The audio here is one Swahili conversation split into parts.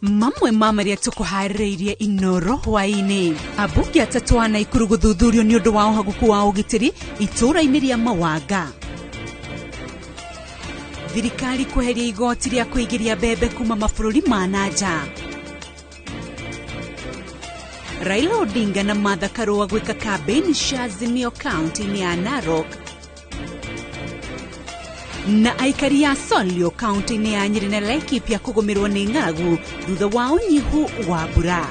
Mamwe mamaria tukuharireirie inoro hwaini. Abunge atatu a Naikuru guthuthurio ni undu wa uhaguku wa ugitiri itura-ini ria Mawanga. Thirikari kweheria igoti ria kuigiria mbembe kuma mabũrũri ma nanja. Raila Odinga na Martha Karua gwika kampeni cia Azimio kaunti-ini ya Narok. Na aikari ya Solio kaunti-ini ya Nyeri na Laikipia kugumirwo ni ng'aragu thutha wa unyihu wa mbura.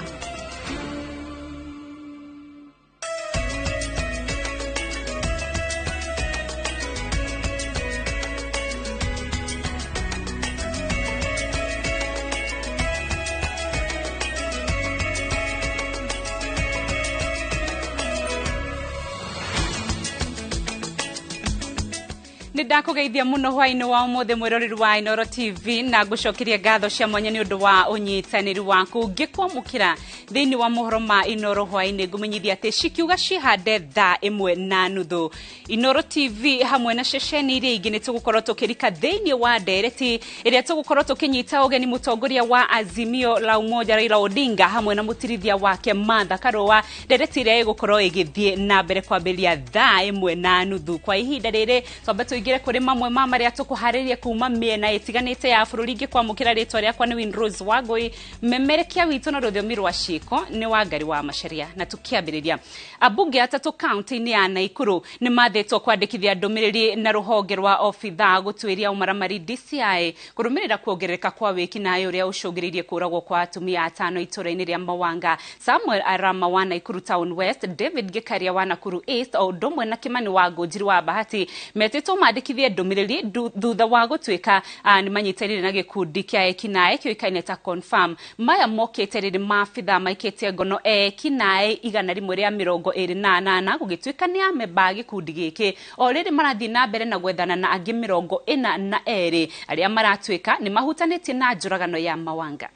Ndakugeithia muno hwaini wa umuthe mwiroreri wa Inoro TV na gucokeria ngatho cia mwanya ni undu wa unyitaniri waku ngikwamukira thiini wa mohoro ma Inoro hwaini ngumenyithia ati cikiuga cihande thaa 1:30. Inoro TV hamwe na ceceni iria ingi ni tugukorwo tukirika thiini wa ndereti iria tugukorwo tukinyita ugeni mutongoria wa Azimio la Umoja Raila Odinga hamwe na mutirithia wake Martha Karua. Ndereti iria igukorwo igithie na mbere kwambiria thaa 1:30. Kwa ihinda riri twamba tuigire kuri mamwe mamaria tukuhariria kuma miena itiganite ya bururi ngikwamukira ritwa riakwa ni Winrose Wangui, memerekia witu na ruthomi rwa ciko ni Wangari wa Macharia. Na tukiambiriria abunge atatu kaunti-ini ya Naikuru ni mathetwo kwandikithia ndumiriri na ruhonge rwa ofitha gutwiria umaramari DCI kurumirira kuongerereka kwa wiki nayo uria ucungiririe kuragwo kwa atumia atano itura-ini ria Mawanga. Samuel Arama wa Naikuru Town West, David Gikaria wa Nakuru East o ndomwe na Kimani wa Ngũnjiri wa Bahati metetwo mandikithie ndumiriri thutha wa gutwika ni manyitanire na gikundi kia ekinae kioikaine ta confirm. Maya mokete riri mafitha maikete ngono ekinae igana rimwe ria 28 gugitwika ni ameba gikundi giki o riri marathi na mbere na gwethana na angi 42 aria maratwika ni mahutanitie na njuragano ya Mawanga.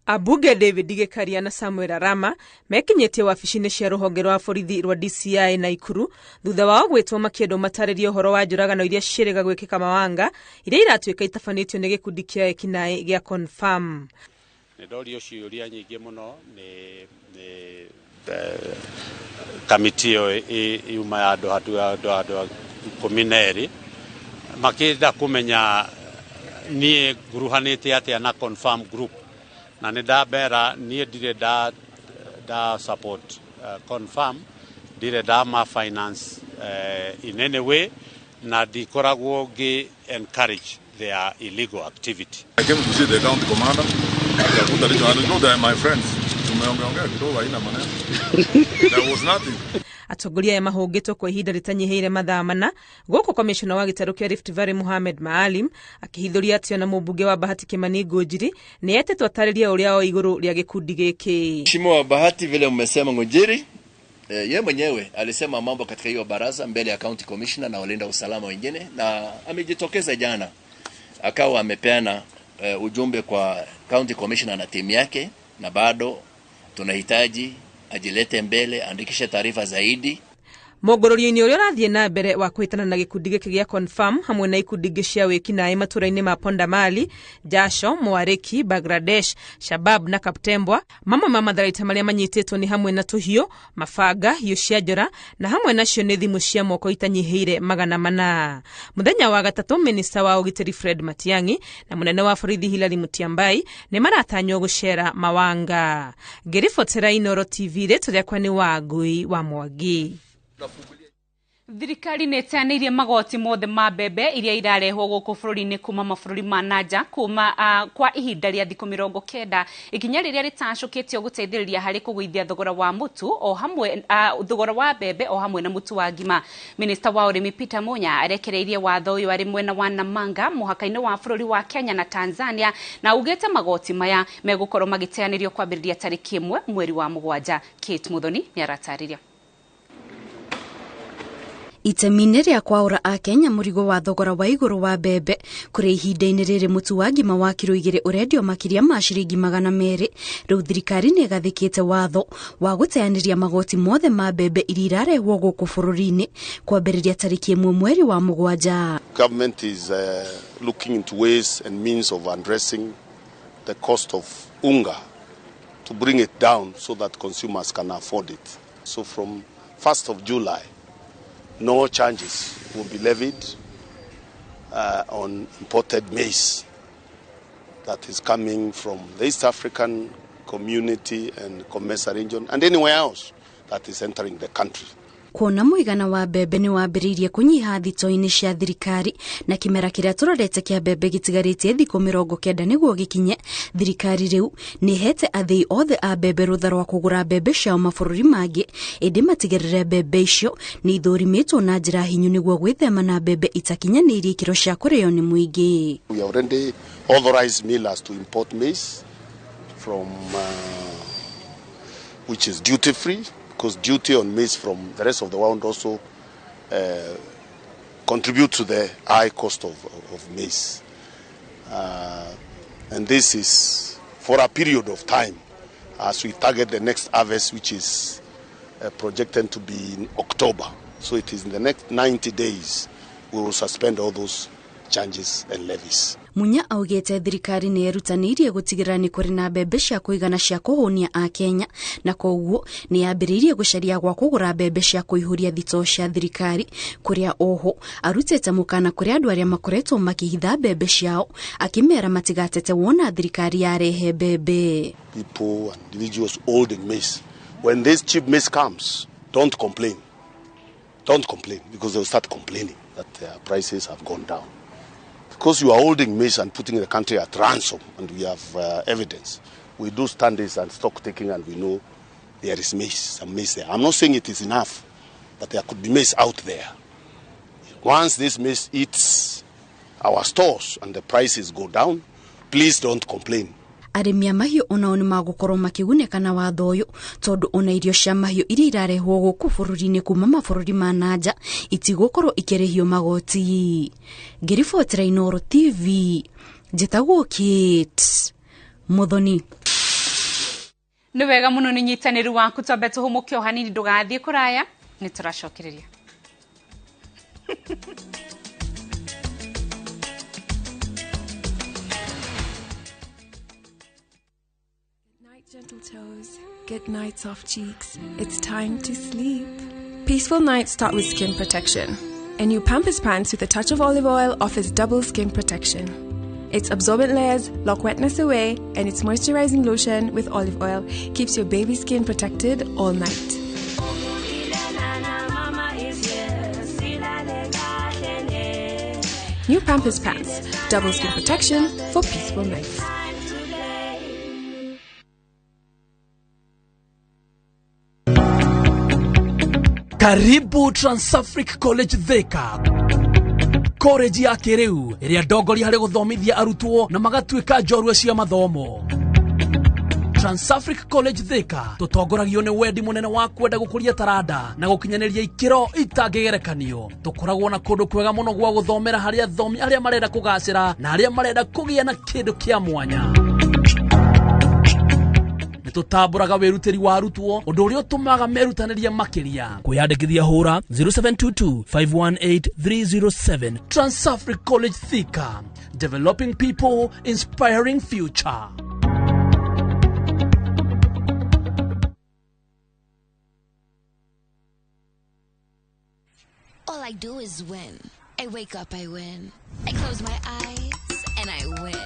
Abunge David Gikaria na Samuel Arama mekinyetie wabici-ini cia ruhonge rwa borithi rwa DCI Naikuru thutha wao gwitwo makiendo mataririe uhoro wa njuragano iria ciĩrĩga gwĩkĩka Mawanga iria iratwĩka itafanĩtio nĩ gĩkundi kĩa ekinaĩ gĩa confirm. Nĩndorio ciũria nyingĩ mũno nĩ kamiti yuma ya andũ 12 makĩenda kũmenya niĩ nguruhanĩte atĩa na confirm group. Na nidabera niye dire da support confirm dire da ma finance in any way na dikoragwo ge encourage their illegal activity. I came to see the county commander. I know they are my friends. There was nothing. Atongoria ya mahũngĩtwo kwa ihinda rĩtanyiheire mathaa mana gũkũ commissioner wa gĩtarũ kĩa Rift Valley Mohamed Maalim akihithuria atio na mũmbunge wa Bahati Kimani Ngũnjiri ni etetwo atarĩria ũrĩa o igũrũ rĩa gĩkundi gĩkĩ. Mheshimiwa wa Bahati vile umesema Ngũnjiri yeye mwenyewe alisema mambo katika hiyo baraza mbele ya county commissioner na walinda usalama wengine, na amejitokeza jana akawa amepeana ujumbe kwa county commissioner na timu yake, na bado tunahitaji ajilete mbele andikishe taarifa zaidi. Mogorori-inĩ ũrĩa ũrathiĩ na mbere wa kũhĩtana na gĩkundi gĩkĩ gĩa confirm hamwe na ikundi ingĩ cia wĩkinaĩ matũra-inĩ ma Pondamali, Jasho, Mwariki, Bangladesh, Shabab na Kaptembwa. Mamwe ma matharaita marĩa manyitĩtwo nĩ hamwe na tũhiũ, mabanga, hiũ cia njora na hamwe nacio nĩ thimũ cia moko itanyiheire 400. Mũthenya wa gatatũ minista wa ũgitĩri Fred Matiang'i na mũnene wa borithi Hilary Mutyambai nĩ maratanywo gũcera Mawanga. Ngĩribotera Inoro TV rĩtwa rĩakwa nĩ Wangui wa Mwangi. Thirikari nĩteanĩirie magoti mothe ma mbembe iria irarehwo gũkũ bũrũri-inĩ kuma mabũrũri ma nanja kuma kwa ihinda rĩa thikũ 90 ikinya rĩrĩa rĩtacũkĩtio gũteithĩrĩria harĩ kũgũithia thogora wa mũtu o hamwe thogora wa mbembe o hamwe na mũtu wa ngima. Minista wa ũrĩmi Peter Munya arekereirie watho ũyũ arĩ mwena wa Namanga mũhaka-inĩ wa bũrũri wa Kenya na Tanzania, na ugĩte magoti maya megũkorwo magĩteanĩrio kwambĩrĩria tarĩki 1 mweri wa 7. Kate Muthoni nĩ aratarĩria. Itemine ria kwaura a Kenya murigo wa thogora wa iguru wa bebe kuri ihinda-ini riri mutu wa ngima wa kiro 2 urendio makiria ma ciringi 200 riu thirikari ni gathikite watho wa guteaniria magoti mothe ma bebe iria irarehwo guku bururi-ini kwambiriria tariki 1 mweri wa 7. Government is looking into ways and means of addressing the cost of unga to bring it down so that consumers can afford it. So from 1st of July, no charges will be levied on imported maize that is coming from the East African community and Comesa region and anywhere else that is entering the country. Kuona muigana wa bebe ni wambiririe kunyiha thito-ini cia thirikari na kimera kiria turorete kia bebe gitigaritie thiko 90 niguo gikinye, thirikari riu ni hete athii othe a bebe rutha rwa kugura bebe ciao mabururi mangi indi matigirire bebe icio ni ithurimitwo na njira hinyu niguo gwithema na bebe itakinyanirie ikiro cia kurio ni muingi. We already authorized millers to import maize from which is duty free, because duty on maize from the rest of the world also contribute to the high cost of maize. And this is for a period of time as we target the next harvest, which is projected to be in October. So it is in the next 90 days we will suspend all those charges and levies. Munya augete thirikari ni erutanirie gutigirira ni kuri na bebe cia kuigana cia kuhunia a Kenya na koguo ni yambiririe gucaria gwa kugura bebe cia kuihuria thito cia thirikari kuria oho arutete mukana kuri andu aria makoretwo makihitha bebe ciao akimera matigatete wona thirikari yarehe bebe. People and individuals holding maize, when this cheap maize comes, don't complain, because they'll start complaining that their prices have gone down. Because you are holding maize and putting the country at ransom, and we have evidence. We do standards and stock taking, and we know there is maize, some maize there. I'm not saying it is enough, but there could be maize out there. Once this maize eats our stores and the prices go down, please don't complain. Aremia mahiu ona magukorwo makiguneka na watho uyu tondu ona irio cia mahiu iria irarehwo guku bururi-ini kuma mabururi ma nanja itigukorwo ikirihio magoti. Ngiribotera Inoro TV, njitagwo Kate Muthoni. Ni wega muno ni nyitaniru waku twambe tuhumukio hanini ndugathie kuraya ni turacokiriria. Gentle toes, good night soft cheeks. It's time to sleep. Peaceful nights start with skin protection. A new Pampers Pants with a touch of olive oil offers double skin protection. Its absorbent layers lock wetness away, and its moisturizing lotion with olive oil keeps your baby skin protected all night. New Pampers Pants, double skin protection for peaceful nights. Karibu Trans-Africa College Thika. College ya kiriu iria ndongori hari guthomithia arutwo na magatuika njorua cia mathomo. Trans-Africa College Thika tutongoragio ni wendi munene wa kwenda gukuria taranda na gukinyaniria ikiro itangigerekanio. Tukoragwo na kundu kwega muno gwa guthomera hari athomi aria marenda kugacira na aria marenda kugia na kindu kia mwanya. Tutamburaga weruteri wa arutwo undu uria utumaga merutaniria makiria. Kwiyandikithia hura 0722 518 307. Trans-Africa College Thika, developing people, inspiring future. All I do is win. I wake up, I win. I close my eyes and I win.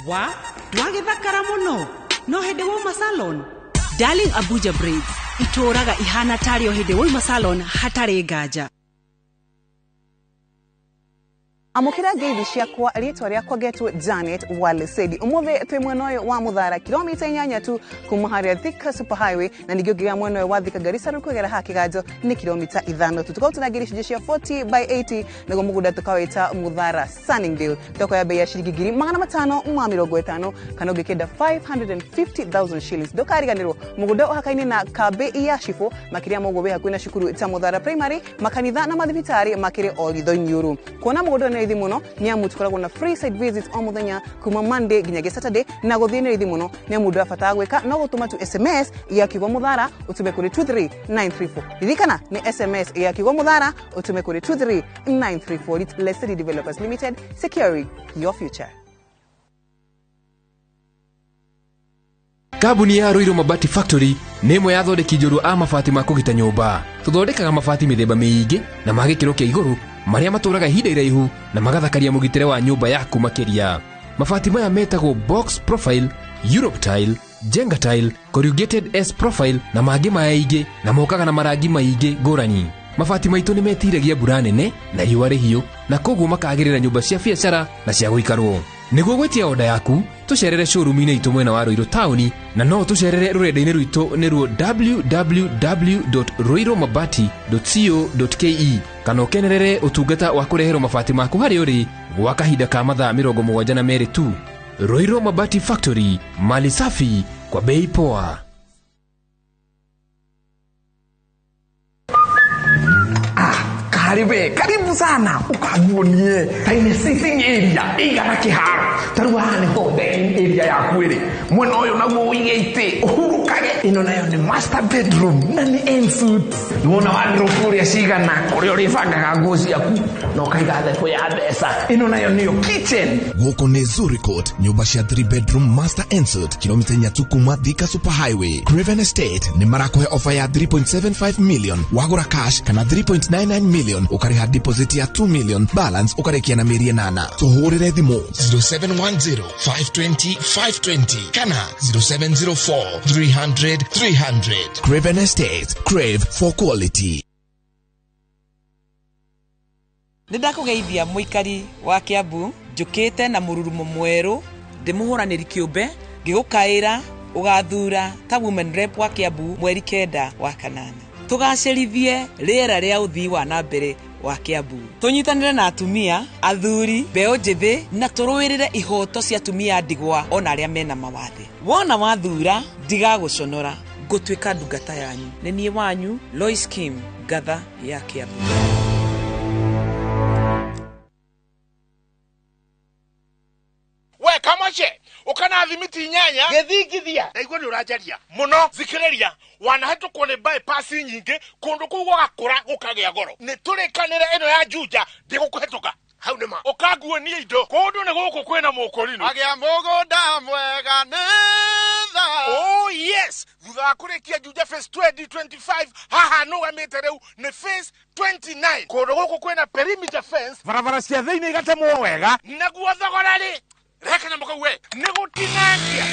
Wa wagithakara muno no hede wo salon. Darling Abuja braids itoraga ihana tari o hede wo salon hatari ngaja. Amukira ngeithi ciakwa ritwa riakwa getwo Janet Walesedi. Umuthi twi mwena uyu wa Muthara kilomita 8 tu kuma haria Thika Superhighway na ningio ngiga mwena uyu wa Thika Garissa rukugera hakigajo ni kilomita 5 tu. Tukautunagira cia 40 by 80 nago mugunda tukawita Muthara Sunningdale. Toko ya bei ya shilingi 550 kana ugikenda 550,000 shillings. Dokariganirwo mugunda uhakaine na kabe ya shifo makiria mogobe hakwina shukuru ta Muthara Primary makanitha na mathibitari makire olitho nyuru. Kuona mugunda rithi muno ni amu tukoragwo na free site visits o muthenya kuma Monday nginyagia Saturday na guthini rithi muno ni amu ndafata gwika no gutuma tu SMS ya kigo Muthara utume kuri 23934 ririkana ni SMS ya kigo Muthara utume kuri 23934. It's Lesedi Developers Limited, securing your future. Kabuni ya Roiro Mabati Factory nä ĩmwe ya thondeki njorua a mabati ma kũgita nyũmba. Tũthondekaga mabati mĩthemba mĩingĩ na ma gĩkĩro kĩa igũrũ marĩa matũraga ihinda iraihu na magathakaria mũgitĩre wa nyũmba yaku makĩria. Mabati maya metagwo box profile, Europe tile, Jenga tile, corrugated S profile na mangĩ maingĩ na mokaga na marangi maingĩ ngũrani. Mabati maitũ nĩ metiragia mbura nene na riũa rĩhiũ na koguo makagĩrĩra nyũmba cia biacara na cia gũikarwo. Nĩguo gwetia oda yaku tucerere showroom-inĩ itũ mwena wa Roiro Town na no tucerere rũrenda-inĩ rwitũ nĩruo www.roiromabati.co.ke kana ũkenerere ũtungata wa kũreherwo mabati maku harĩa ũrĩ gwa kahinda ka mathaa 72 tu. Roiro Mabati Factory, mali safi kwa bei poa. Karibu sana ukagunie taine sitting area igana kiharo taruhane holding area ya kweli mwena uyu naguo uigite uhurukage ino nayo ni master bedroom na ni ensuite wona wardrobe uria cigana uria uribangaga nguo ciaku no kaiga theko ya mbeca ino nayo niyo kitchen guko ni Zuri Court nyumba cia 3 bedroom master ensuite kilomita 3 kuma Thika Superhighway. Craven Estate ni marakohe offer ya 3.75 million wagura cash kana 3.99 million ukariha deposit ya 2 million balance ukarekia na mieri 8. Tuhurire thimo 0710 520 520 kana 0704 300 300. Craven Estate, crave for quality. Nidakugeithia muikari wa Kiambu njukite na mururumo mweru ndimuhuraniri kiumbe ngigukaira ugathura ta women rep wa Kiambu mweri 9 wa 8. Tugacerithie riera ria uthii wa na mbere wa Kiambu. Tunyitanire na atumia, athuri, mbeo njithi na turuirire ihoto cia atumia ndigwa ona aria mena mawathe. Wona wathura ndiga guconora ngutwika ndungata yanyu. Ni nie wanyu Lois Kim, gatha ya Kiambu. We kamache ukana thimiti nyanya gethingithia naigua ni urajaria muno zikiriria wanahetũkwo ni bypass nyingi kundu kuu gũgakũra gũkagĩa goro ni turikanire ino ya Juja ndigukuhetũka hau nima ukaguo ni indo kundu ni gũkũ kwina mũkũrino agĩa mũgũnda mwega nĩtha. Oh yes, thutha wa kũrĩkia Juja phase 2025 haha nũgamĩte rĩu ni phase 29 kundu gũkũ kwina perimeter fence barabara cia thĩinĩ igatemwo wega naguo thogora rĩ reka na mboka we negutinangia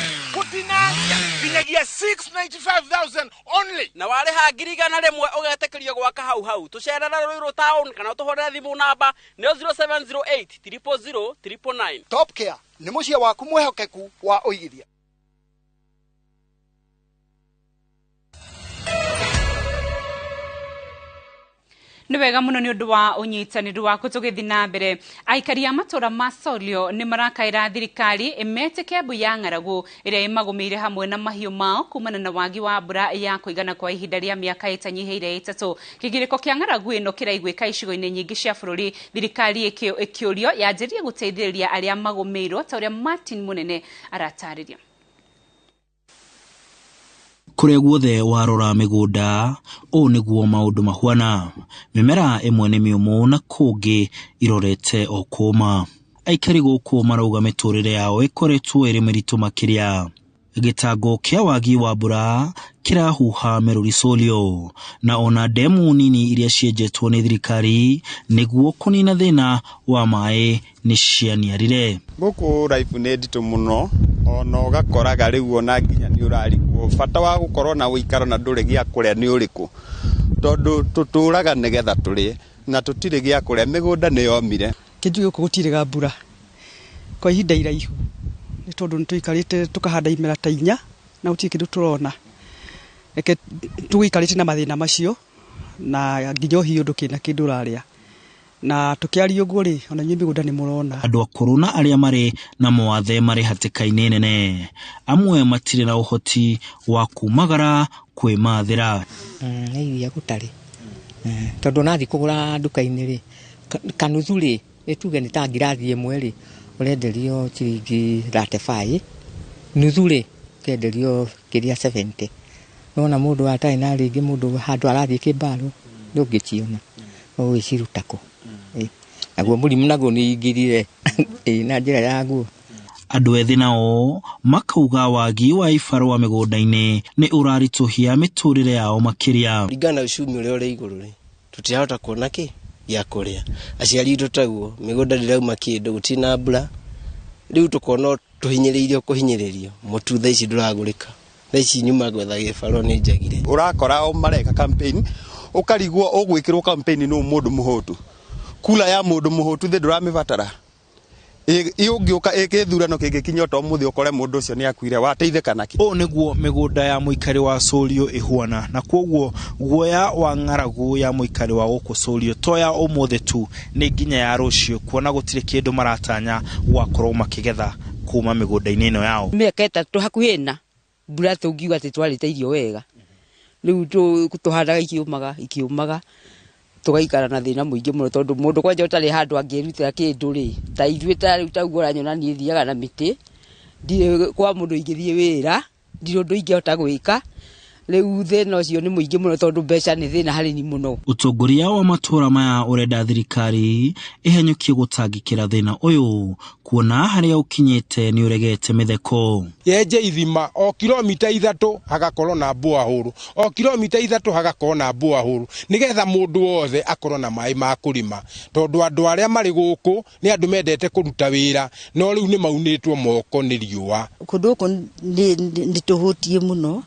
binyagia 695,000 only na wale ha girigana rimwe ugetekerio gwaka hau tucerera Roiro Town kana tuhorera thimu namba ni 0708 000 999. Top Care ni mucie waku mwehokeku wa uigithia. Nĩ wega mũno nĩ ũndũ wa ũnyitanĩri waku tũgĩthiĩ na mbere. Aikari a matũra ma Solio nĩ marakaĩra thirikari ĩmete Kiambu ya ng'aragu ĩrĩa ĩmagũmĩire hamwe na mahiũ mao kumana na wagi wa mbura ya kũigana kwa ihinda rĩa mĩaka ĩtanyihĩire 3. Kĩgirĩko kĩa ng'aragu ĩno kĩraiguĩka icigo-inĩ nyingĩ cia bũrũri, thirikari ĩkĩũrio yanjĩrĩrie gũteithĩrĩria arĩa magũmĩirwo ta ũrĩa Martin Munene aratarĩria. Kuria guothe warora migunda o niguo maundu mahuana. Mimera imwe ni miumu na kungi irorete o kuma. Aikari gũkũ marauga mĩtũrĩre yao ĩkoretwo ĩrĩ mĩritũ makĩria. Gĩtango kĩa wagi wa mbura kĩrahuha Meruri Solio na ona demu nini iria cienjetwo nĩ thirikari nĩguo kũnina thĩna wa maĩ nĩ cianiarire. Gũkũ life nĩ nditũ mũno ona ũgakoraga rĩu ona nginya nĩ ũrarigwo bata wa gũkorwo na ũikaro na ndũrĩ gĩa kũrĩa nĩ ũrĩkũ, tondũ tũtũraga nĩgetha tũrĩe na tũtirĩ gĩa kũrĩa, mĩgũnda nĩ yomire. Kinju giko gutirega mbura kwa ihinda iraihu ni tondu nituikarite tukahanda imera ta 4 na utie kindu turona reke tuikarite na mathina macio na nginyo hiyo ndukina kindu raria na tukiaria uguo ri ona nyimbi gunda ni murona andu akuru na aria mari na mawathe mari hatikaine nene amwe matire na uhoti wa kumagara kwimathira iria gutari tondu nathi kugura nduka-ini ri kanuthu ri etuge ni ta ngirathi imwe ri urenderio ciringi 35 nuthu ri kenderio kiria 70 nona mundu atai na ringi mundu handu arathi kibaro ndungiciona ugicirutako naguo murimu naguo ni ingirire na njira yaguo andu ethi nao makauga wagi wa ifaro wa migunda-ini ni urarituhia miturire yao makiria ringana ucumi uria uri iguru ri tutirahota kuona ki ya kuria aciari tutaguo migunda ndirauma kindu gutina mbura riu tukona tuhinyiriirio kuhinyiririo mutu tha ici nduragurika tha ici nyuma gwetha gibaro ni njagire urakora o mareka campaign ukarigwo ugwikirwo campaign no mundu muhotu kula ya mundu muhotu the nduramibatara iungiuka ikithurano kingikinya to muthi ukore mundu ucio ni akuire wateithika naki o niguo migunda ya muikari wa Solio ihuana na koguo guoya wa ngaragu ya muikari wa guku Solio toya umuthi tu ni nginya ya rucio kuona gutire kindu maratanya gwakorwo makigetha kuma migunda-ini ino yao meketa tu hakuhina mbura tungiuga ati twarite irio wega riu tuhandaga ikiumaga tugaikara na thina muingi muno tondu mundu kwanja utari handu angirutira kindu ri ta ithuĩ ta ugora nyona ni thiaga na miti ndire kwa mundu ingithie wira ndiro ndu ingihota gwika riu thina ucio ni muingi muno tondu mbeca ni thina hari ni muno utongoria wa matura maya urenda thirikari ihenyukie gutangikira thina uyu kuona haria ukinyite ni uregete mitheko yenje ithima o kilomita 3 hagakorwo na mbua huru o kilomita 3 hagakorwo na mbua huru nigetha mundu wothe akorwo na mai ma kurima tondu andu aria mari guku ni andu mendete kuruta wira no riu ni maunitwo moko ni riua kundu ku ndi tuhutie muno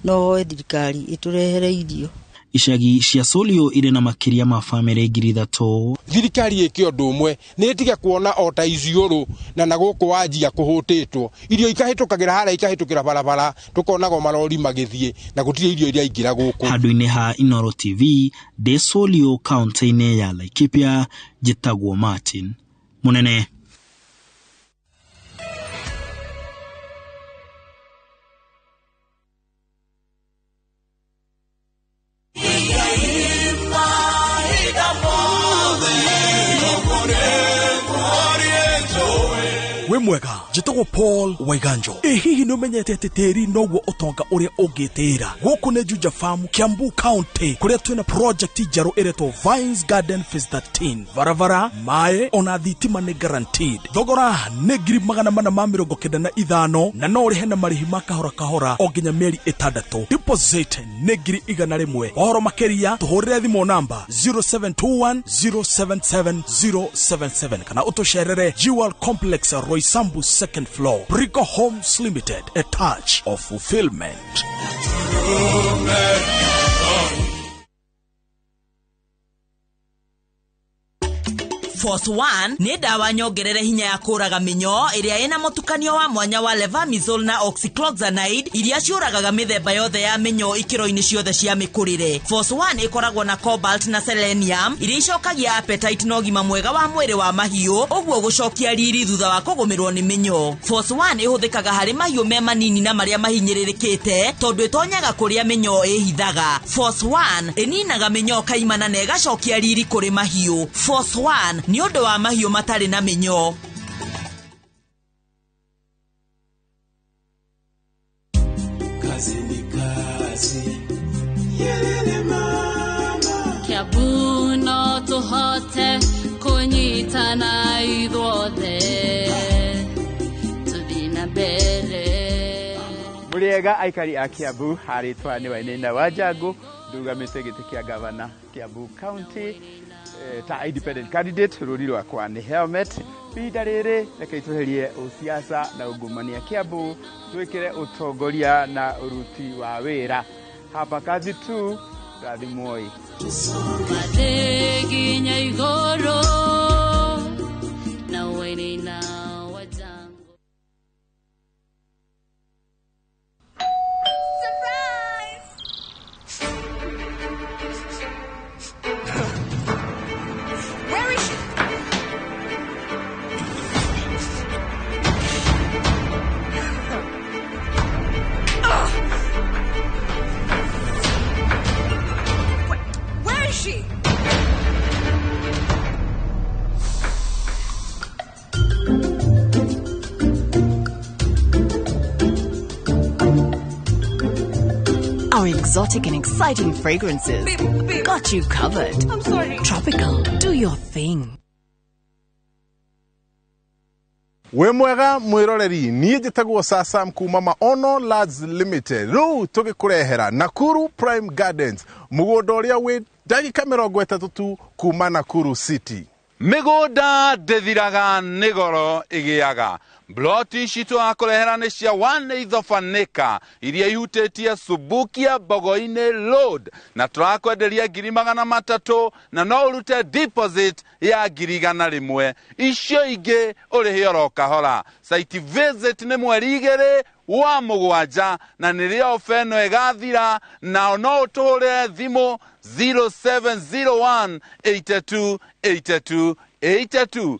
no thirikari iturehere irio icagi cia Solio ire na makiria ma family 3,000 thirikari ike undu umwe ni itige kuona o ta iziuru na naguku wajia kuhutitwo irio ikahitukagera hara ikahitukira barabara tukonago marori magithie na gutire irio iria ingira guku handu-ini ha Inoro TV de Solio county-ini ya Laikipia jitagwo Martin Munene we mwega jitagwo Paul Waiganjo hihi no menyete titiri noguo utonga uria ungitira guku ne Juja Farm Kiambu County kuria twina project njeru ireto Vines Garden Phase 13 varavara mae ona thitima ni guaranteed thogora ne ngiri 495 na no uri hena marihi makahora kahora o nginya mieri 6 deposit ne ngiri 100 ohoro makeria tuhurire thimo namba 0721077077 kana utosherere Jewel Complex Roysambu second floor Brico Homes Limited, a touch of fulfillment. Force 1 ni dawa nyongerere hinya ya kuraga minyo iria ina mutukanio wa mwanya wa levamisole na oxycloxanide iria ciuragaga mithemba yothe ya minyo ikiro-ini ciothe cia mikurire. Force 1 ikoragwo na cobalt na selenium iria icokagia appetite na ugima mwega wa mwiri wa mahiu uguo gucokia riri thutha wa kugumirwo ni minyo. Force 1 ihuthikaga hari mahiu me manini na maria mahinyiririkite tondu itonyaga kuria minyo ihithaga. Force 1 ininaga minyo kaimana na igacokia riri kuri mahiu. Force 1 ni undu wa mahiu matari na minyo. Kazi ni kazi yelele mama Kiambu no tuhote kunyitana ithuothe tuthina mbere muriega aikari a Kiambu haritwa ni Wainaina Wanjangu ndugamite giti kia gavana Kiambu County ta independent candidate ruri rwakwa ni helmet pinda riri reke tweherie usiasa na ungumania Kiambu twikire utongoria na uruti wa wira hapa kazi tu rathimoi Madeginya igoro Our exotic and exciting fragrances got you covered. I'm sorry. Tropical, do your thing. We mwega mwiroreri niĩ njĩtagwo Sasa kuma Maono Lads Limited. Rĩu tũgĩkũrehera Nakuru Prime Gardens, mũgũnda ũrĩa wĩ ndagĩka 30 tu kuma Nakuru City. Mĩgũnda ndĩthiraga nĩ goro ĩgĩaga. Bloti citũ akũrehera nĩ cia 1/8 of an acre iria ihutĩtie Subukia Bogo-inĩ Road, na tũrakwenderia 300,000 na no ũrute deposit ya 100,000. Icio ingĩ ũrĩhe oro kahora. Site visit nĩ mweri 2 wa Mũgwanja na nĩrĩo ofa ĩno ĩgathira, na no ũtũhũrĩre thimũ 0701 82 82 82.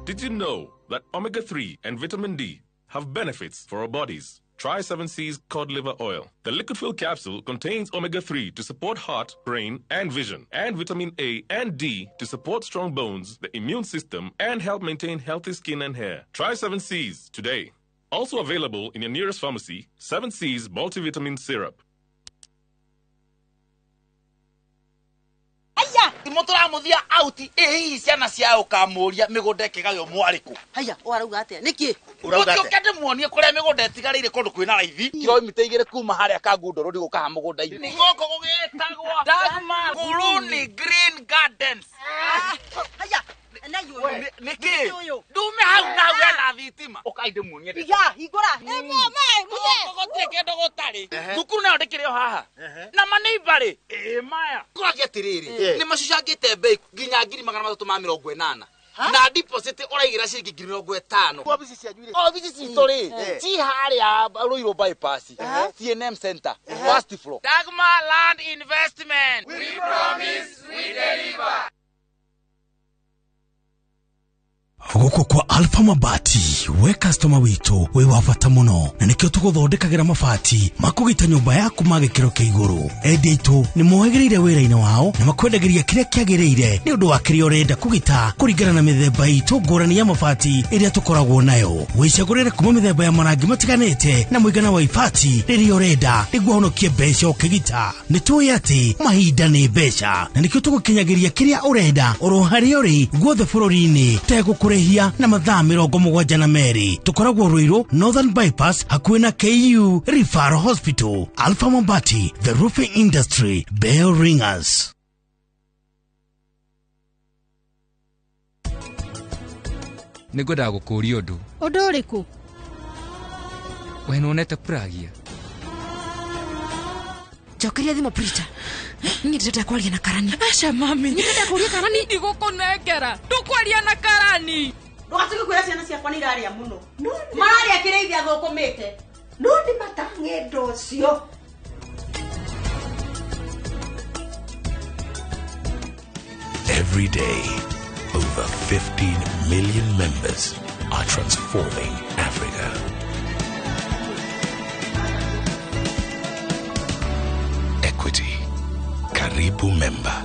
Did you know that omega-3 and vitamin D have benefits for our bodies? Try 7C's cod liver oil. The liquid-filled capsule contains omega-3 to support heart, brain, and vision, and vitamin A and D to support strong bones, the immune system, and help maintain healthy skin and hair. Try 7C's today. Also available in your nearest pharmacy, 7C's multivitamin syrup. Aya, imotora muthia out ehi ciana cia ukamuria migunda ikigayo mwariku. Haya, warauga atia? Niki? Urauga atia? Ukende muonie kuria migunda itigarire kundu kwina raithi. Kilomita 2 kuma haria Kangundo rodi gukaha mugunda ini. Ni goko gugitagwa Dagmar Kuruni Green Gardens. Haya, niki? Dume hau na wena thitima. Ukaide muonie. Iga, igora. Gogotie kendo gotari. Thukuru nayo ndikire o haha. Na maneighbor maya. Kuragia atiriri. Ni macucangite bei nginya 380 na deposit uraigira ciringi 50. Ofisi cia njuire. Ofisi citori. Ci haria Ruiru bypass. CNM Center. First floor. Dagmar Land Investment. We promise, we deliver. Guko kwa Alpha Mabati, we customer witu, we wafata muno, na nikio tuguthondekagira mabati makugita nyumba yaku magikiro kia iguru. Endi itu ni mohegereire wira-ini wao na makwendagiria kiria kiagiriire ni undu wa kiria urenda kugita kuringana na mithemba itu ngurani ya mabati iria tukoragwo nayo. Wicagurire kuma mithemba ya marangi matiganite na muigana wa ibati riria urenda niguo honokie mbeca ukigita. Ni tuĩ ati mahinda ni mbeca, na nikio tugukinyagiria kiria urenda oro haria uri guothe bururi-ini tegukure na mathaa 72 tukoragwo Ruiru Northern Bypass hakuhĩ na KU Referral Hospital. Alpha Mabati, the roofing industry, bell ringers. Nĩngwendaga gũkũria ũndũ. Ũndũ ũrĩkũ? We nĩwonete kũragia? Njokeria thimũ Prita. Nĩ ndĩrenda kwaria na Karani. Aca mami. Ndĩrenda kwaria Karani. Ndigũkũnengera. Ndũkwaria na Karani. Ndũgatige kwĩra ciana ciakwa nĩ iraria mũno. Mararia kĩrĩithia thũkũmĩte. No ndĩmatang'e ndo ũcio. Every day, over 15 million members are transforming Africa. Equity. Karibu member.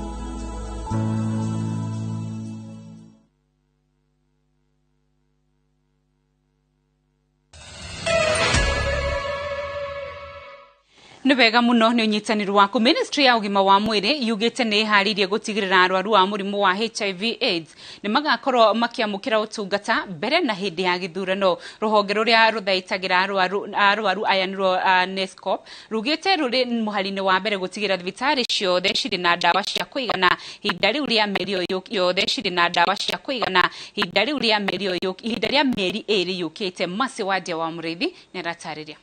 Nĩ wega mũno nĩ ũnyitanĩri waku. Ministry ya ũgima wa mwĩrĩ yugĩte nĩ ĩharĩirie gũtigĩrĩra arwaru a mũrimũ wa HIV/AIDS nĩ magakorwo makiamũkĩra ũtungata mbere na hĩndĩ ya gĩthurano. Rũhonge rũrĩa rũthaitagĩra arwaru aya nĩruo NESCOP rugĩte rũrĩ mũhari-inĩ wa mbere gũtigĩrĩra thibitarĩ ciothe cirĩ na ndawa cia kũigana ihinda rĩu rĩa mĩeri yothe cirĩ na ndawa cia kũigana ihinda rĩu rĩa mĩeri 2 yũkĩte. Masi Wanja wa Mũrĩithi nĩ aratarĩria.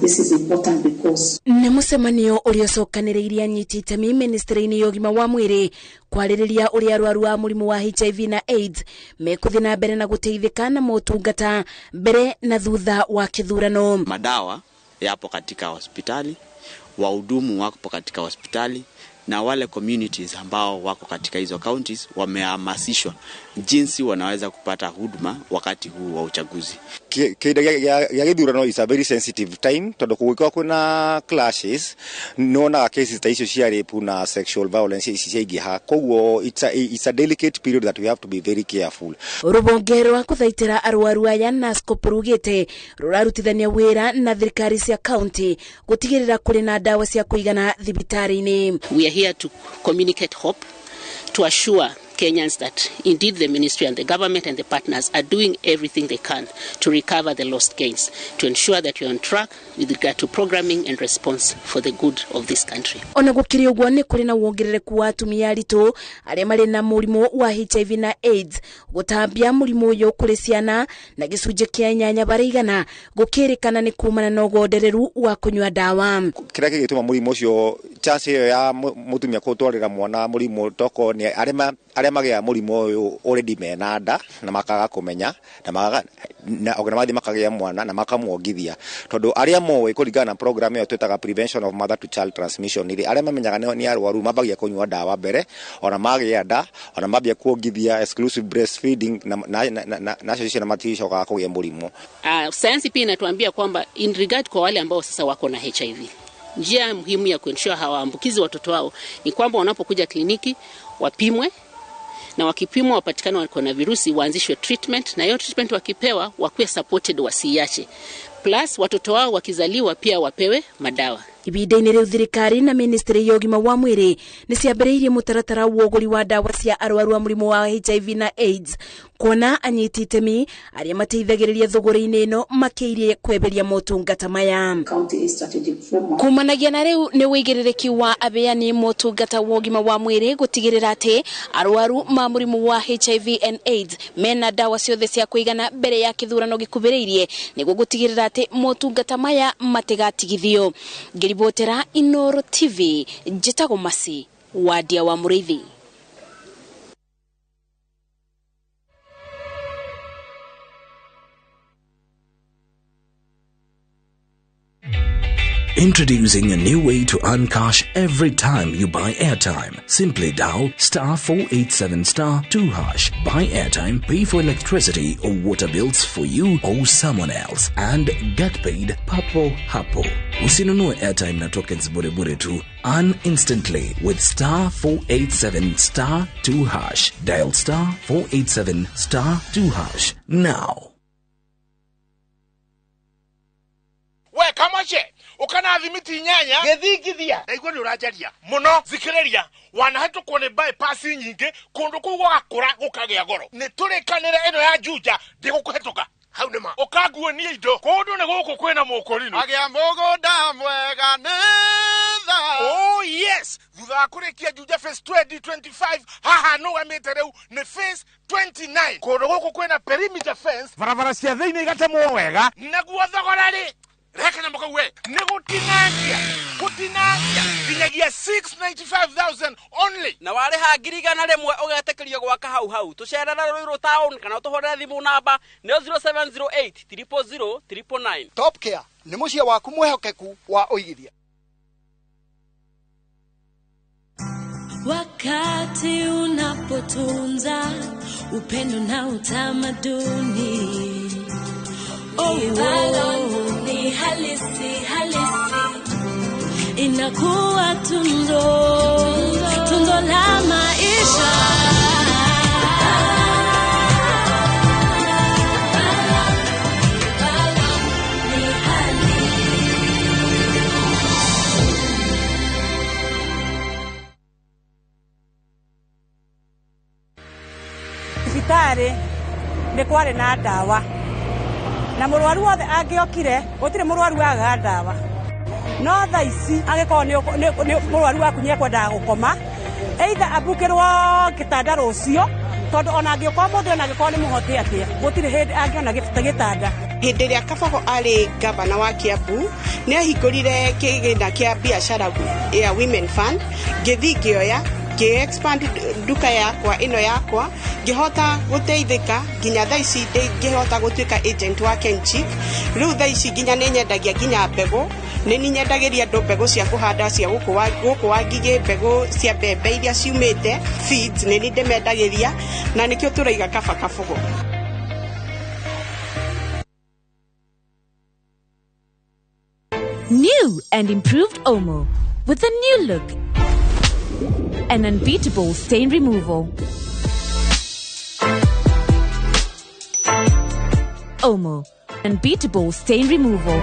This is important because nĩ mũcemanio ũrĩa ũcokanĩrĩirie anyiti itemi ministry-inĩ ya ũgima wa mwĩrĩ kwarĩrĩria ũrĩa arwaru a mũrimũ wa HIV na AIDS mekũthiĩ na mbere na gũteithĩka na motungata mbere na thutha wa kĩthurano. Madawa yapo katika hospitali, wahudumu wako katika hospitali, na wale communities ambao wako katika hizo counties wamehamasishwa jinsi wanaweza kupata huduma wakati huu wa uchaguzi. Githurano is a very sensitive time tondu kugikwa kuna clashes nona cases ta icio cia rape na sexual violence iciaingiha koguo it's a delicate period that we have to be very careful. Rubonge rwa kuthaitira arwaru aya NASCO purugite rurarutithania wira na thirikari cia county gutigirira kuri na dawa cia kuigana thibitari-ini. We are here to communicate hope, to assure Kenyans that indeed the ministry and the government and the partners are doing everything they can to recover the lost gains, to ensure that we are on track with regard to programming and response for the good of this country. Ona gukiri uguo ni kuri na wongerereku wa atumia aritu aria mari na murimu wa HIV na AIDS gutambia murimu uyu kuri ciana na gicunje kia 8 barigana gukirikana ni kumana na ugondereru wa kunywa dawa. Kira gituma murimu ucio chance ya mutumia kutwarira mwana murimu toko ni aria magia murimu uyu already menanda na makaga kumenya na ogamathi makagia mwana na makamwongithia tondu aria mowe kuringana na program yo twetaga prevention of mother to child transmission ile aria mamenyaga ni arwaru mabagia kunywa dawa mbere ona magia nda ona mabia kuongithia exclusive breastfeeding na sisi na matisho kwa kugia murimu. Science pia inatuambia kwamba in regard kwa wale ambao sasa wako na HIV, njia muhimu ya kuensure hawaambukizi watoto wao ni kwamba wanapokuja kliniki wapimwe, na wakipimwa wapatikana wako na virusi waanzishwe treatment, na hiyo treatment wakipewa wakuwe supported wasiache. Plus watoto wao wakizaliwa pia wapewe madawa. Ibida-ini riu thirikari na ministry ya ugima wa mwiri ni ciambiriirie mutaratara wa uguri wa dawa cia arwaru a murimu wa HIV na AIDS kuona anyiti itemi aria mateithagiriria thogora-ini ino makiirie kweberia motungata maya. Kumanagia na riu ni wigiririki wa abeani motungata wa ugima wa mwiri gutigirira ati arwaru ma murimu wa HIV and AIDS mena dawa ciothe cia kuigana mbere ya kithurano gikubiriirie niguo gutigirira ati motungata maya matigatigithio. Ngiribotera Inoro TV njitago Masi wadia wa Murithi. Introducing a new way to earn cash every time you buy airtime. Simply dial *487*2#. Buy airtime, pay for electricity or water bills for you or someone else, and get paid papo hapo. Usinunue airtime na tokens bure tu. Earn instantly with *487*2#. Dial *487*2# now. We kamache ukana adhimiti nyanya gethigithia igwa ni urajaria muno zikiriria wanahetu kuone bypass nyinge kundu kugo gakura gukagia goro ni turikanire ino ya juja ndigukuhetuka hau nima ukaguo ni indo kundu ni guku kwina mukorino agia mugunda mwega netha. Oh yes, thutha kurikia juja phase 2025 haha no amete reu ni phase 29 kundu guku kwina perimeter fence barabara cia thiini igatemwo wega naguo thogorari reka na mboka we negutinangia dinyagia 695,000 only na wale ha girigana rimwe ugetekerio gwaka hau tucerera Ruiru town kana tuhorera thimu namba 0708 000 999. Top Care ni mucia waku mwehokeku wa uigithia. Wakati unapotunza upendo na utamaduni, ni halisi inakuwa tundo la maisha. Sibitari ni kwari na dawa na murwaru wothe angiokire gutire murwaru waga dawa no tha ici agiko ni murwaru waku nyekwenda gukoma either abukirwo gitanda rucio tondu ona angioka mundu ona angiko ni muhote atia gutire hindi angiona gitanda. Hindi ria Kabogo ari gavana wa Kiambu ni ahingurire kigina kia biashara ya Women Fund ngithi ngioya expand duka yakwa ino yakwa ngihota guteithika ginya tha ici ngihota gutuika agent wa Kenchic riu tha ici ginya ni nyendagia ginya mbego nĩ ninyendagĩria andũ mbegũ cia kũhanda cia gũkũ wa Ngigĩ, mbegũ cia mbembe iria ciumĩte feeds, nĩ ndĩmendagĩria na nĩkĩo tũraiga kaba kabugo. New and improved Omo with a new look and unbeatable stain removal. Omo, unbeatable stain removal.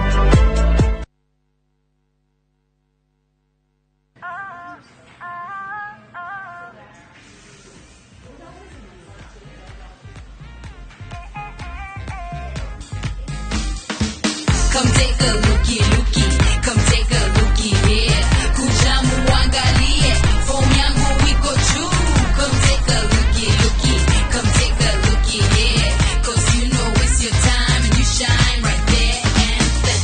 Come take a looky. Come take a looky here. Kujamu wangalie. Phone yangu wiko juu. Come take a looky. Come take a looky here. Cause you know it's your time and you shine right there and then.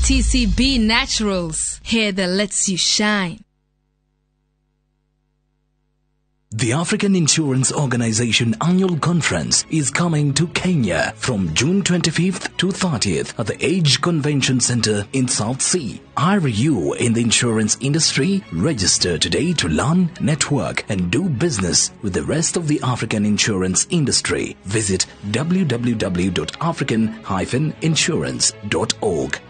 TCB Naturals. Hair that lets you shine. The African Insurance Organization Annual Conference is coming to Kenya from June 25th to 30th at the Age Convention Center in South Sea. Are you in the insurance industry? Register today to learn, network, and do business with the rest of the African insurance industry. Visit www.african-insurance.org.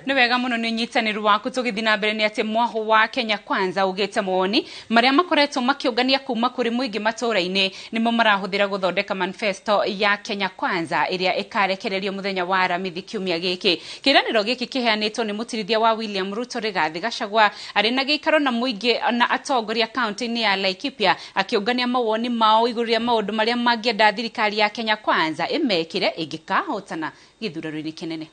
Nĩ wega mũno nĩ unyitanĩru waku tũgĩthiĩ na mbere nĩ atĩ mwaho wa Kenya Kwanza ugĩte moni marĩa makoretwo makĩũngania kuma kũrĩ mũingĩ matũũra-inĩ nĩmo marahũthĩra gũthondeka manifesto ya Kenya Kwanza ĩrĩa ĩkarekererio mũthenya wa Aramithi kiumia gĩkĩ. Kĩĩranĩro gĩkĩ kĩheanĩtwo nĩ mũtirithia wa William Ruto Rigathi Gachagua arĩ na gĩikaro na mũingĩ na atongoria kaunti-inĩ ya Laikipia akĩũngania mawoni mao igũrũ rĩa maũndũ marĩa mangĩenda thirikari ya Kenya Kwanza ĩmekĩre ĩngĩkahotana gĩthurano-inĩ kĩnene.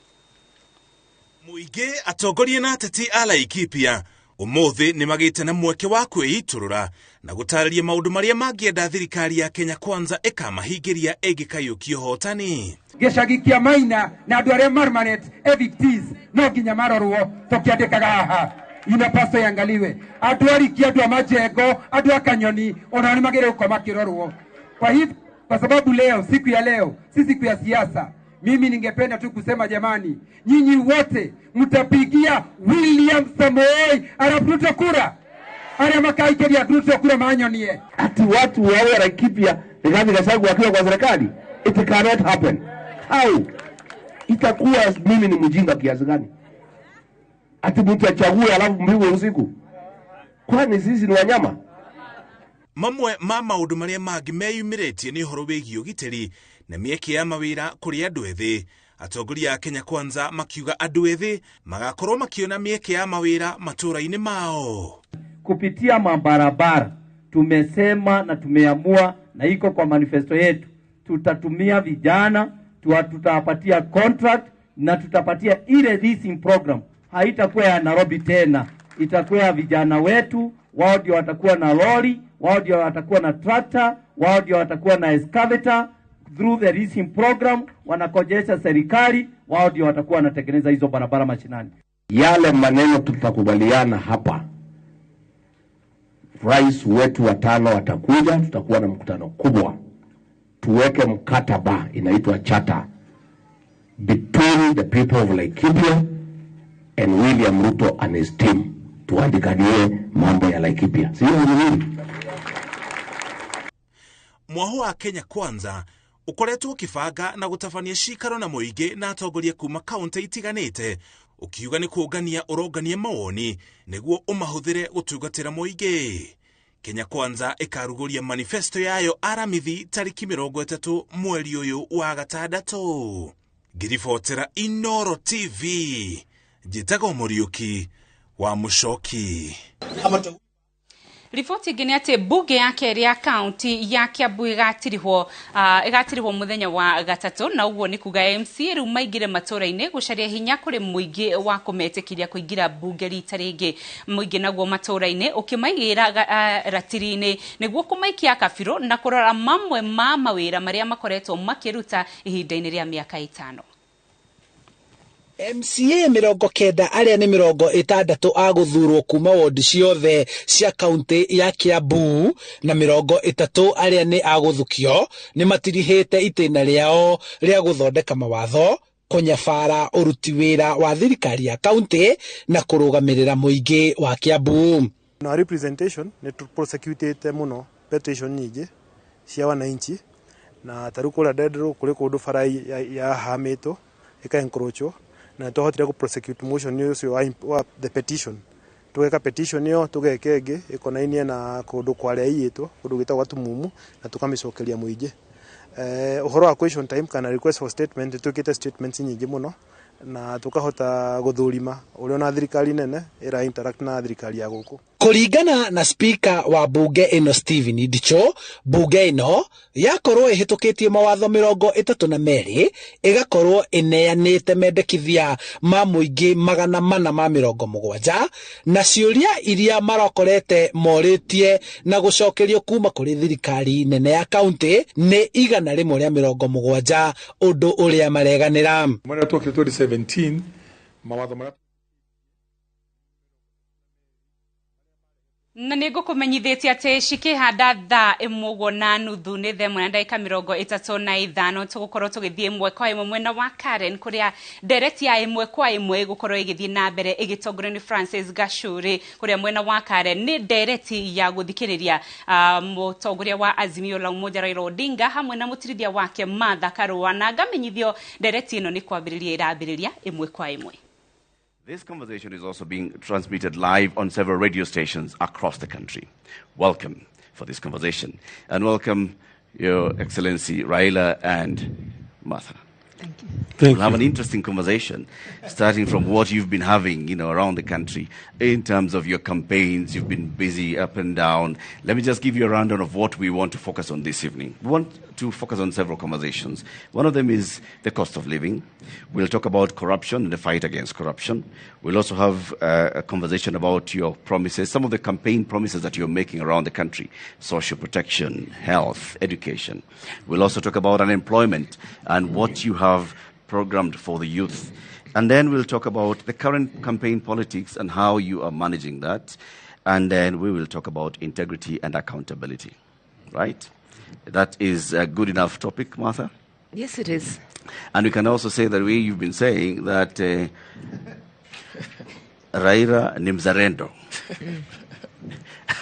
Muige atongoria na ateti a Laikipia umuthi ni magite na mweke wa kwĩitũrũra na gũtarĩria maũndũ marĩa mangĩenda thirikari ya Kenya Kwanza ĩkamahingiria ĩngĩkayũkia ũhotani. Gĩcagi kĩa Maina na andũ arĩa permanent evictees no nginya marorwo tũkĩandĩkaga haha. Inapaswa iangaliwe. Andũ ariki, andũ a Majengo, andũ a Kanyoni ona nĩ magĩrĩirwo gũkorwo makĩrorwo. Kwa sababu leo, siku ya leo, si siku ya siasa. Mimi ningependa tu kusema jamani, nyinyi wote mtapigia William Samoei Arap Ruto kura. Are makaikeria Ruto kura manyonie. Ati watu wawe Laikipia Rigathi Gachagua akiwa kwa serikali. It cannot happen. How? Itakuwa mimi ni mjinga kiasi gani? Ati mtu achague alafu mbiwe usiku. Kwani sisi ni wanyama? Mamwe ma maũndũ marĩa mangĩ meyumĩrĩtie nĩ ũhoro wĩgiĩ ũgitĩri na mĩeke ya mawĩra kũrĩ andũ ethĩ. Atongoria a Kenya Kwanza makiuga andũ ethĩ magakorwo makiona mĩeke ya mawĩra matũũra-inĩ mao. Kupitia mabarabara tumesema na tumeamua na iko kwa manifesto yetu, tutatumia vijana, tutawapatia contract na tutapatia ile leasing program. Haitakuwa ya Nairobi tena, itakuwa ya vijana wetu. Wao ndio watakuwa na lori, wao ndio watakuwa na tractor, wao ndio watakuwa na excavator. Through the leasing program wanakojesha serikali, wao ndio watakuwa wanatengeneza hizo barabara mashinani. Yale maneno tutakubaliana hapa, rais wetu watano watakuja, tutakuwa na mkutano kubwa, tuweke mkataba inaitwa charter between the people of Laikipia and William Ruto and his team. Tuandikanie mambo ya Laikipia. Sio nini? Mwaho wa Kenya Kwanza ukoretwo ukibanga na gũtabania cikaro na mũingĩ na atongoria kuma kaunti itiganĩte, ukiuga nĩ kũngania ũrongania mawoni nĩguo ũmahũthĩre gũtungatĩra mũingĩ. Kenya Kwanza ĩkarugũria manifesto yayo Aramithi tariki 30 mweri ũyũ wa gatandatũ. Ngiribotera Inoro TV, njĩtagwo Mũriũki wa Mũcoki. Riboti ingĩ nĩ atĩ mbunge ya kerĩ ya kaunti ya Kiambu ĩgatirihwo mũthenya wa gatatũ, na ũguo nĩ kuga MCA rĩu maingĩre matũũra-inĩ gũcaria hinya kũrĩ mũingĩ wa kũmetĩkĩria kũingĩra mbunge rita rĩngĩ. Mũingĩ naguo matũũra-inĩ ũkĩmaigĩra ratiri-inĩ nĩguo kũmaikia kabirũ na kũrora mamwe ma mawĩra marĩa makoretwo makĩruta ihinda-inĩ rĩa mĩaka 5. MCA 90 arĩa nĩ 60 a gũthurwo kuma wodi ciothe cia kaunti ya Kiambu na 30 arĩa nĩ a gũthukio nĩ matirihĩte itĩna rĩao rĩa gũthondeka mawatho kũnyabara ũruti wĩra wa thirikari ya kaunti na kũrũgamĩrĩra mũingĩ wa Kiambu. Na representation nĩ prosecutete muno petition nyingĩ cia wananchi na tarukura dedro kule kũndũ bara ya hamĩtwo ikaencroachwo na tuhotire ku prosecute motion ucio wa the petition tugeka petition yo tugeka ĩngĩ ikonainie na kũndũ kwarĩa iyĩtwo kũndũ gĩtagwo Tumumu na tukamicokeria mũingĩ uhoro wa question time kana request for statement tukite statements nyingĩ muno na tukahota guthurima uria na thirikari nene ira interact na thirikari ya guku. Kũringana na speaker wa bunge ino Stephen Ndicho, bunge ino yakorwo ihĩtũkĩtie mawatho 32 igakorwo ineanĩte mendekithia ma mũingĩ 470 na ciũria iria marokorete morĩtie na gũcokerio kuma kũrĩ thirikari nene ya kaunti nĩ 170 ũndũ ũrĩa mareganĩra. Mwana tuokire 2017 mawatho mara na nĩ ngũkũmenyithĩtie atĩ cikĩhanda thaa 1:30 nĩ themwe na ndagĩka 35 tũgũkorwo tũgĩthiĩ ĩmwe kwa ĩmwe mwena wa Karen kũrĩa ndereti ya ĩmwe kwa ĩmwe ĩgũkorwo ĩgĩthiĩ na mbere ĩgĩtongorio nĩ Francis Gachuri kũrĩa mwena wa Karen nĩ ndereti ya gũthikĩrĩria mũtongoria wa Azimio la Umoja Raila Odinga hamwe na mũtirithia wake Martha Karua na ngamenyithio ndereti ĩno nĩ kwambĩrĩria ĩrambĩrĩria ĩmwe kwa ĩmwe. This conversation is also being transmitted live on several radio stations across the country. Welcome for this conversation. And welcome, Your Excellency Raila and Martha. Thank you. We'll have an interesting conversation, starting from what you've been having, around the country in terms of your campaigns. You've been busy up and down. Let me just give you a rundown of what we want to focus on this evening. We want to focus on several conversations. One of them is the cost of living. We'll talk about corruption and the fight against corruption. We'll also have a conversation about your promises, some of the campaign promises that you're making around the country, social protection, health, education. We'll also talk about unemployment and what you have programmed for the youth. And then we'll talk about the current campaign politics and how you are managing that. And then we will talk about integrity and accountability. Right? That is a good enough topic, Martha? Yes, it is. And we can also say that you've been saying that Raila ni mzalendo.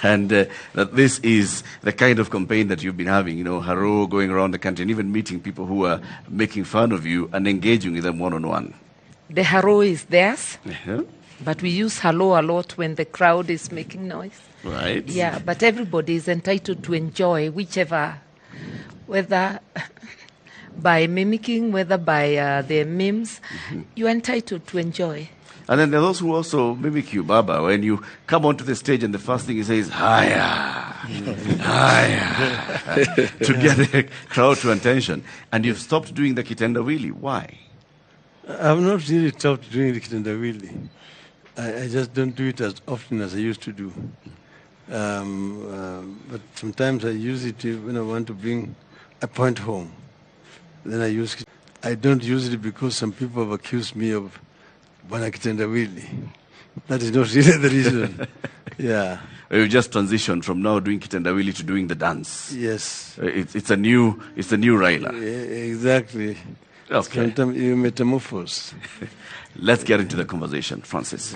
And that this is the kind of campaign that you've been having, haro going around the country and even meeting people who are making fun of you and engaging with them one-on-one. The haro is theirs, Uh-huh. but we use hello a lot when the crowd is making noise. Right. Yeah, but everybody is entitled to enjoy whichever, whether by mimicking, whether by their memes, you're entitled to enjoy. And then there are those who also mimic you, Baba. When you come onto the stage and the first thing he says is, higher, higher, to get the crowd to attention. And you've stopped doing the kitendawili. Why? I've not really stopped doing the kitendawili. I just don't do it as often as I used to do. But sometimes I use it when I want to bring a point home. Then I use it. I don't use it because some people have accused me of Bwana kitendawili. That is not really the reason. Yeah. You just transitioned from now doing kitendawili to doing the dance. Yes. It's a new Raila. Exactly. Okay. Sometimes you metamorphose. Let's get into the conversation, Francis.